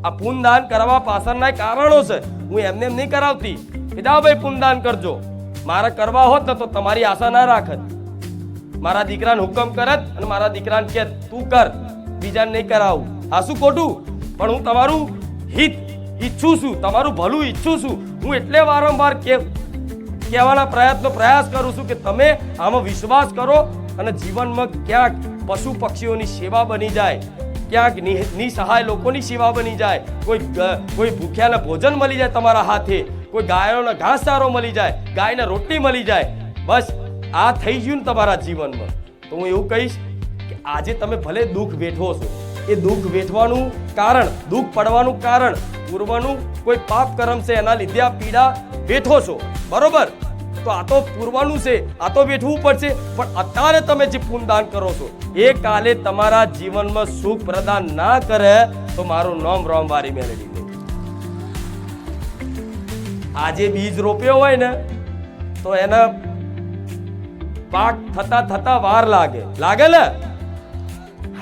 આ પુણ્યદાન કરવા પાછળના કારણો છે. હું એમને એમ નહીં કરાવતી કે જાઓ ભાઈ પુણ્યદાન કરજો. મારે કરવા હોત ને તો તમારી આશા ના રાખત. મારા દીકરાને હુકમ કરત અને મારા દીકરાને કે તું કર, બીજાને નહીં કરાવું. આ શું ખોટું? પણ હું તમારું હિત ઈચ્છું છું, તમારું ભલું ઈચ્છું છું. હું એટલે વારંવાર કહેવાના પ્રયાસ કરું છું કે તમે આમાં વિશ્વાસ કરો અને જીવનમાં ક્યાંક પશુ પક્ષીઓની સેવા બની જાય, ક્યાંક નિસહાય લોકોની સેવા બની જાય, કોઈ ભૂખ્યાને ભોજન મળી જાય તમારા હાથે, કોઈ ગાયોને ઘાસચારો મળી જાય, ગાયને રોટલી મળી જાય. બસ આ થઈ ગયું ને તમારા જીવનમાં, તો હું એવું કહીશ કે આજે તમે ભલે દુઃખ વેઠવો છો, એ દુઃખ વેઠવાનું કારણ, દુઃખ પડવાનું કારણ પૂર્વનું કોઈ પાપ કર્મ છે, એના લીધે આ પીડા વેઠો છો, બરોબર? તો આ તો પૂર્વનું છે, આ તો વેઠવું પડશે. પણ અત્યારે તમે જે પુણ્યદાન કરો છો એ કાલે તમારા જીવનમાં સુખ પ્રદાન ના કરે તો મારું નામ રોમવારી મેલેડી નહીં. આજે બીજ રોપ્યો હોય ને તો એને પાક થતા વાર લાગે ને.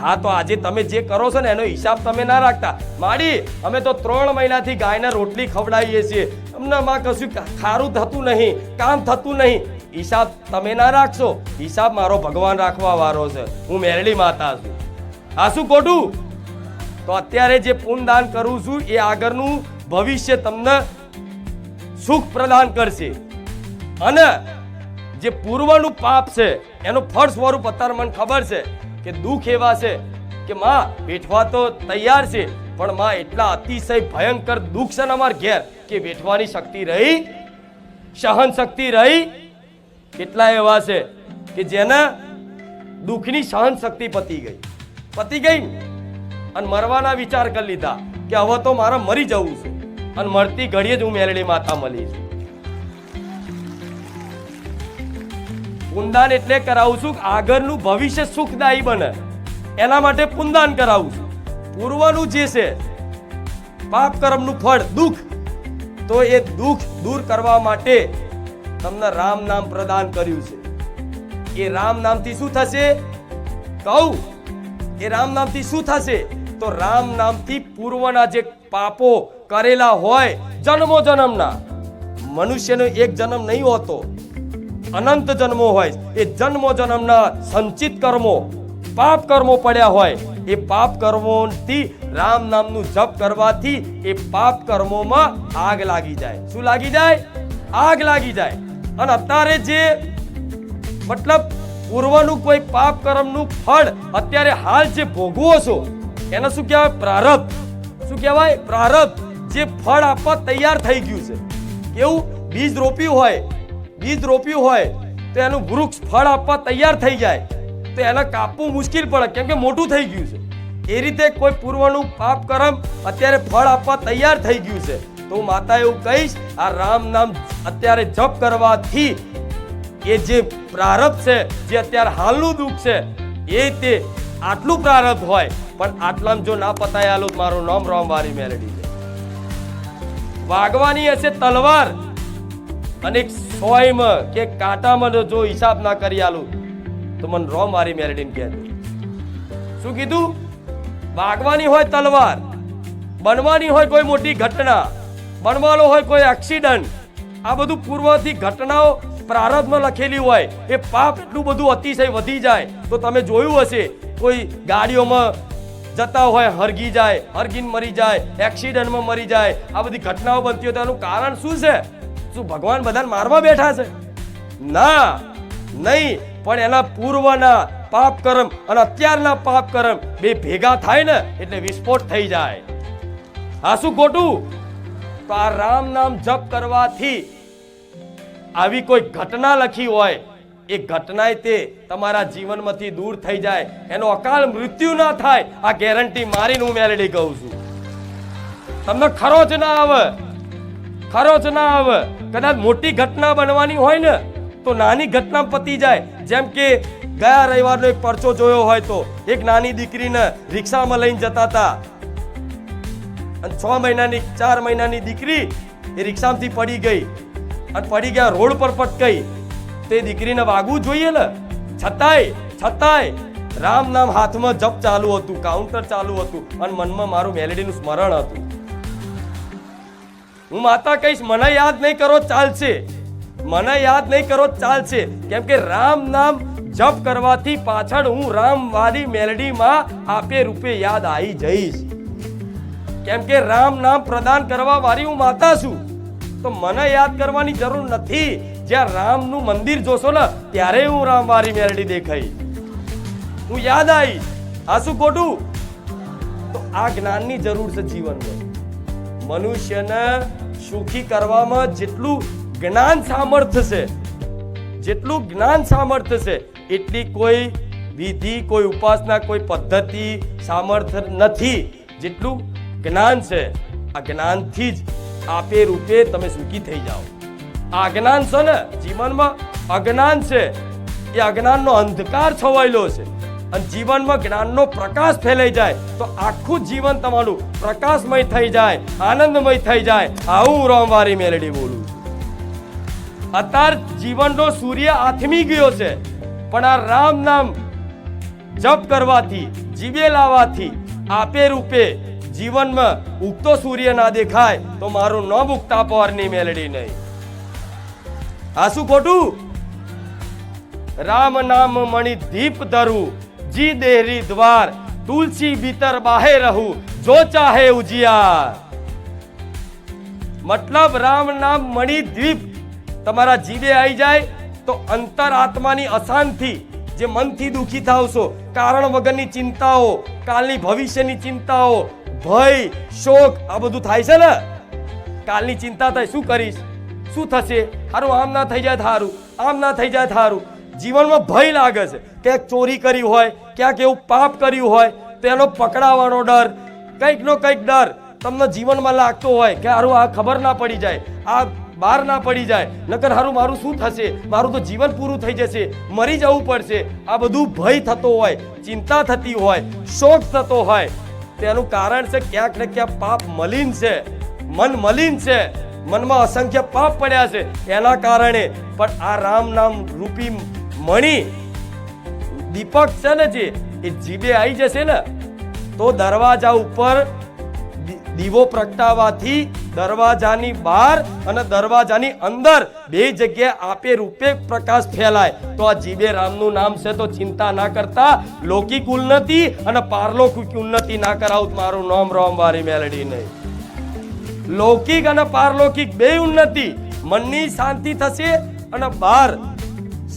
હા, તો આજે તમે જે કરો છો ને એનો હિસાબ તમે ના રાખતા. માડી, અમે તો 3 મહિનાથી ગાયને રોટલી ખવડાવીએ છીએ, અમને માં કશું ખારું થતું નહીં, કામ થતું નહીં. હિસાબ તમે ના રાખશો, હિસાબ મારો ભગવાન રાખવા વાળો છે. હું મેરડી માતા છું. આ શું ખોટું? તો અત્યારે જે પુણ્યદાન કરું છું એ આગળનું ભવિષ્ય તમને સુખ પ્રદાન કરશે. અને જે પૂર્વનું પાપ છે એનું ફળ સ્વરૂપ અત્યારે મને ખબર છે કે દુઃખ એવા છે કે માં વેઠવા તો તૈયાર છે, પણ માં એટલા અતિશય ભયંકર દુઃખ છે ને અમાર ઘેર કે વેઠવાની શક્તિ રહી, સહન શક્તિ રહી. કેટલા એવા છે કે જેને દુઃખની સહન શક્તિ પતી ગઈ અને મરવાના વિચાર કરી લીધા કે હવે તો મારે મરી જવું છે, અને મરતી ઘડીએ જ હું મેલડી માતા મળી છું. પુણ્યદાન એટલે કરાવું છું કે આગળનું ભવિષ્ય સુખદાયી બને, એના માટે પુણ્યદાન કરાવું છું. પૂર્વનું જે છે પાપ કર્મનું ફળ દુઃખ, તો એ દુઃખ દૂર કરવા માટે તમને રામ નામ પ્રદાન કર્યું છે. એ રામ નામથી શું થશે કહું? એ રામ નામથી શું થશે? તો રામ નામથી પૂર્વના જે પાપો કરેલા હોય જન્મો જન્મના, મનુષ્યનો એક જન્મ નહીં હોતો, અનંત જન્મો હોય, એ જન્મો જન્મના સંચિત કર્મો, પાપ કર્મો પડ્યા હોય, એ પાપ કર્મોથી રામ નામનું જપ કરવાથી એ પાપ કર્મોમાં આગ લાગી જાય. શું લાગી જાય? આગ લાગી જાય. અને અત્યારે જે મતલબ પૂર્વનું કોઈ પાપ કર્મનું ફળ અત્યારે હાલ જે ભોગવો છો એને શું કહેવાય? પ્રારબ્ધ. શું કહેવાય? પ્રારબ્ધ. જે ફળ આપવા તૈયાર થઈ ગયું છે. કેવું? બીજ રોપ્યું હોય તો એનું વૃક્ષ ફળ આપવા તૈયાર થઈ જાય તો એને કાપવું મુશ્કેલ પડે, કેમ કે મોટું થઈ ગયું છે. એ રીતે કોઈ પૂર્વનું પાપ કર્મ અત્યારે ફળ આપવા તૈયાર થઈ ગયું છે. તો હું માતા એવું કહીશ, આ રામ નામ અત્યારે જપ કરવાથી એ જે પ્રારબ્ધ છે, જે અત્યારે હાલનું દુઃખ છે, એ તે આટલું પ્રારબ્ધ હોય પણ આટલામાં જો ના પતાય આલો, મારું નામ રોમવારી મેલડી છે. વાગવાની હશે તલવાર અને 100 કે કાંટામાં જો હિસાબ ના કરી આલું તો મને રોમવારી મેલડીને કહેજો. શું કીધું? વાગવાની હોય તલવાર, બનવાની હોય કોઈ મોટી ઘટના, બનવાનો હોય કોઈ એક્સિડન્ટ, આ બધું પૂર્વથી ઘટનાઓ પ્રારબ્ધમાં લખેલી હોય, એ પાપ એટલું બધું અતિશય વધી જાય તો તમે જોયું હશે કોઈ ગાડીઓમાં જતા હોય હરગી જાય, હરગીને મરી જાય, એક્સિડન્ટમાં મરી જાય, આ બધી ઘટનાઓ બનતી હોય તો એનું કારણ શું છે? શું ભગવાન બધાને મારવા બેઠા છે? ના, નહીં. પણ એના પૂર્વના પાપ કર્મ અને અત્યારના પાપ કર્મ બે ભેગા થાય ને એટલે વિસ્ફોટ થઈ જાય. આ શું ખોટું? તો આ રામ નામ જપ કરવાથી આવી કોઈ ઘટના લખી હોય એ ઘટના તે તમારા જીવનમાંથી દૂર થઈ જાય, એનો અકાળ મૃત્યુ ના થાય, આ ગેરંટી મારીને હું મેલડી કહું છું. તમને ખરોચ ના આવે. કદાચ મોટી ઘટના બનવાની હોય ને તો નાની ઘટના પતી જાય. જેમ કે ગયા રવિવારનો એક પરચો જોયો હોય તો એક નાની દીકરીને રિક્ષામાં લઈને જતા હતા અને 4 મહિનાની દીકરી એ રિક્ષામાંથી પડી ગઈ અને પડી ગયા રોડ પર પટકાઈ. તે દીકરીને વાગવું જોઈએ ને, છતાંય રામ નામ હાથમાં જપ ચાલુ હતું, કાઉન્ટર ચાલુ હતું અને મનમાં મારું મેલેડીનું સ્મરણ હતું. હું માતા કહીશ મને યાદ નહીં કરો ચાલશે, મને યાદ નહીં કરો ચાલશે, કેમ કે રામ નામ જપ કરવાથી પાછળ હું રામ વાળી મેલડીમાં આપે રૂપે યાદ આવી જઈશ. કેમ કે રામ નામ પ્રદાન કરવા વાળી હું માતા છું, તો મને યાદ કરવાની જરૂર નથી. જ્યાં રામનું મંદિર જોશો ને ત્યારે હું રામ વાળી મેલડી દેખાઈ, હું યાદ આવીશ. આ શું ખોટું? તો આ જ્ઞાનની જરૂર છે જીવનમાં. મનુષ્યને સુખી કરવામાં જેટલું જ્ઞાન સામર્થ્ય છે, જેટલું જ્ઞાન સામર્થ્ય છે એટલી કોઈ વિધિ, કોઈ ઉપાસના, કોઈ પદ્ધતિ સામર્થ્ય નથી જેટલું જ્ઞાન છે. આ જ્ઞાનથી જ આપે રૂપે તમે સુખી થઈ જાઓ. આ અજ્ઞાન છે ને જીવનમાં, અજ્ઞાન છે એ અજ્ઞાનનો અંધકાર છવાયેલો છે અને જીવનમાં જ્ઞાનનો પ્રકાશ ફેલાઈ જાય તો આખું જીવન તમારું પ્રકાશમય થઈ જાય, આનંદમય થઈ જાય. આવું રામવારી મેલડી બોલું. અત્યારે જીવનનો સૂર્ય આથમી ગયો છે, પણ આ રામ નામ જપ કરવાથી, જીવે લાવવાથી આપે રૂપે જીવનમાં ઉગતો સૂર્ય ના દેખાય તો મારું નામ ઉગતા પરની મેલડી નહીં. આ શું ખોટું? રામ નામ મણિ દીપ ધરું, જી દેહરી દ્વાર, તુલસી ભીતર બાહે રહું, જો ચાહે ઉજિયાર. મતલબ રામ નામ મણિ દીપ તમારા જીવે આવી જાય તો અંતર આત્માની અશાંતિ, જે મનથી દુખી થાવ છો, કારણ વગરની ચિંતાઓ, કાલની ભવિષ્યની ચિંતાઓ, ભય, શોક, આ બધું થાય છે ને. કાલની ચિંતા થાય, શું કરીશ, શું થશે, હારું આમ ના થઈ જાય, થારું આમ ના થઈ જાય, થારું. જીવનમાં ભય લાગે છે, ક્યાંક ચોરી કરી હોય, ક્યાંક એવું પાપ કર્યું હોય તો એનો પકડાવાનો ડર, કંઈક નો કંઈક ડર તમને જીવનમાં લાગતો હોય કે હારું આ ખબર ના પડી જાય, આ બહાર ના પડી જાય, નકર હારું મારું શું થશે, મારું તો જીવન પૂરું થઈ જશે, મરી જવું પડશે. આ બધું ભય થતો હોય, ચિંતા થતી હોય, શોક થતો હોય, તેનું કારણ છે ક્યાંક ને ક્યાંક પાપ મલિન છે, મન મલિન છે, મનમાં અસંખ્ય પાપ પડ્યા છે. એના કારણે પણ આ રામ નામ રૂપી મણિ દીપક છે ને, જે એ જીભે આવી જશે ને તો દરવાજા ઉપર દીવો પ્રગટાવવાથી દરવાજાની બહાર અને દરવાજાની અંદર બે જગ્યાએ આપે રૂપે પ્રકાશ ફેલાય. તો આ જીભે રામનું નામ છે તો ચિંતા ના કરતા લૌકિક ઉન્નતિ અને પારલૌકિક ઉન્નતિ ના કરાવું. મારું નામ રામવારી મેલડી નહીં. લૌકિક અને પારલૌકિક બે ઉન્નતિ, મનની શાંતિ થશે અને બહાર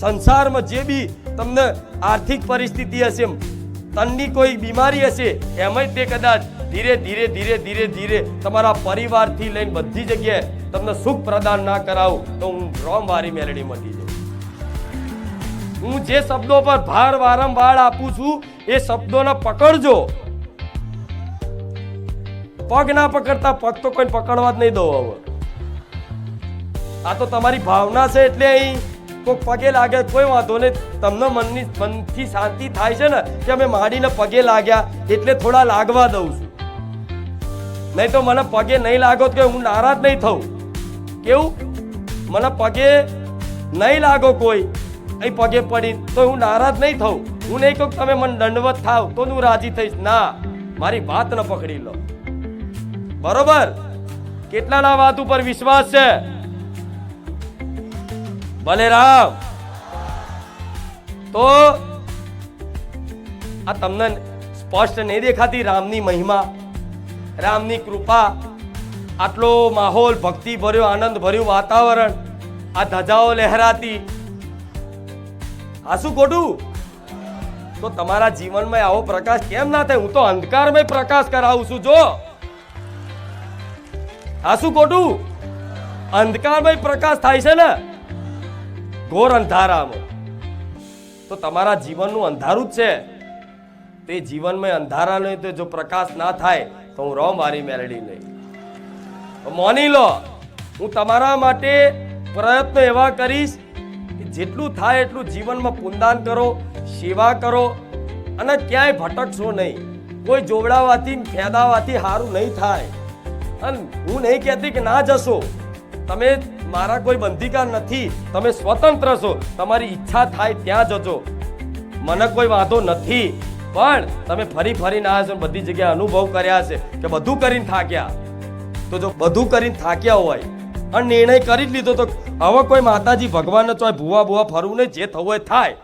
સંસારમાં જે બી તમને આર્થિક પરિસ્થિતિ હશે, તનની કોઈ બીમારી હશે, એમાંય તે કદાચ ધીરે ધીરે ધીરે ધીરે ધીરે તમારા પરિવારથી લઈને બધી જગ્યાએ તમને સુખ પ્રદાન ના કરાવું તો હું રામવારી મેલડી મટી જાઉં. હું જે શબ્દો પર ભાર વારંવાર આપું છું એ શબ્દોને પકડજો. પગ ના પકડતા, પગ તો કોઈ પકડવા જ નહીં દો. હવે આ તો તમારી ભાવના છે એટલે અહીં કોઈ પગે લાગે કોઈ વાંધો નહીં, તમને મનથી શાંતિ થાય છે ને કે અમે માડીને પગે લાગ્યા એટલે થોડા લાગવા દઉં છું. નહીં તો મને પગે નહીં લાગો તો હું નારાજ નહીં થઉં. કેવું, મને પગે નહીં લાગો કોઈ અહીં પગે પડી તો હું નારાજ નહીં થઉં. હું નહીં કહું તમે મને દંડવત થાવ તો હું રાજી થઈશ. ના, મારી વાત ન પકડી લો. બરોબર? કેટલાના વાત ઉપર વિશ્વાસ છે? ભલે રામ. તો આ તમને સ્પષ્ટ નહીં દેખાતી રામની મહિમા, રામની કૃપા, આટલો માહોલ ભક્તિ ભર્યો, આનંદ ભર્યું વાતાવરણ, આ ધજાઓ લહેરાતી, આ શું ખોટું? તો તમારા જીવનમાં આવો પ્રકાશ કેમ ના થાય? હું તો અંધકારમય પ્રકાશ કરાવું છું. જો આ શું ખોટું? અંધકારમય પ્રકાશ થાય છે ને ઘોર અંધારામાં, તો તમારા જીવનનું અંધારું જ છે. તે જીવનમાં અંધારાને તો જો પ્રકાશ ના થાય તો હું રામવારી મેલડી નહીં. માની લો, હું તમારા માટે પ્રયત્નો એવા કરીશ કે જેટલું થાય એટલું જીવનમાં પુણ્યદાન કરો, સેવા કરો અને ક્યાંય ભટકશો નહીં. કોઈ જોવડાવાથી ફેદાવાથી સારું નહીં થાય. અને હું નહીં કહેતી કે ના જશો, તમે મારા કોઈ બંધીકાર નથી, તમે સ્વતંત્ર છો, તમારી ઈચ્છા થાય ત્યાં જજો. મને કોઈ વાંધો નથી, પણ તમે ફરી ફરીને આવ્યા છો, બધી જગ્યાએ અનુભવ કર્યા છે કે બધું કરીને થાક્યા. તો જો બધું કરીને થાક્યા હોય અને નિર્ણય કરી જ લીધો, તો હવે કોઈ માતાજી ભગવાનને ચોય ભૂવા ફરવું નહીં, જે થવું એ થાય.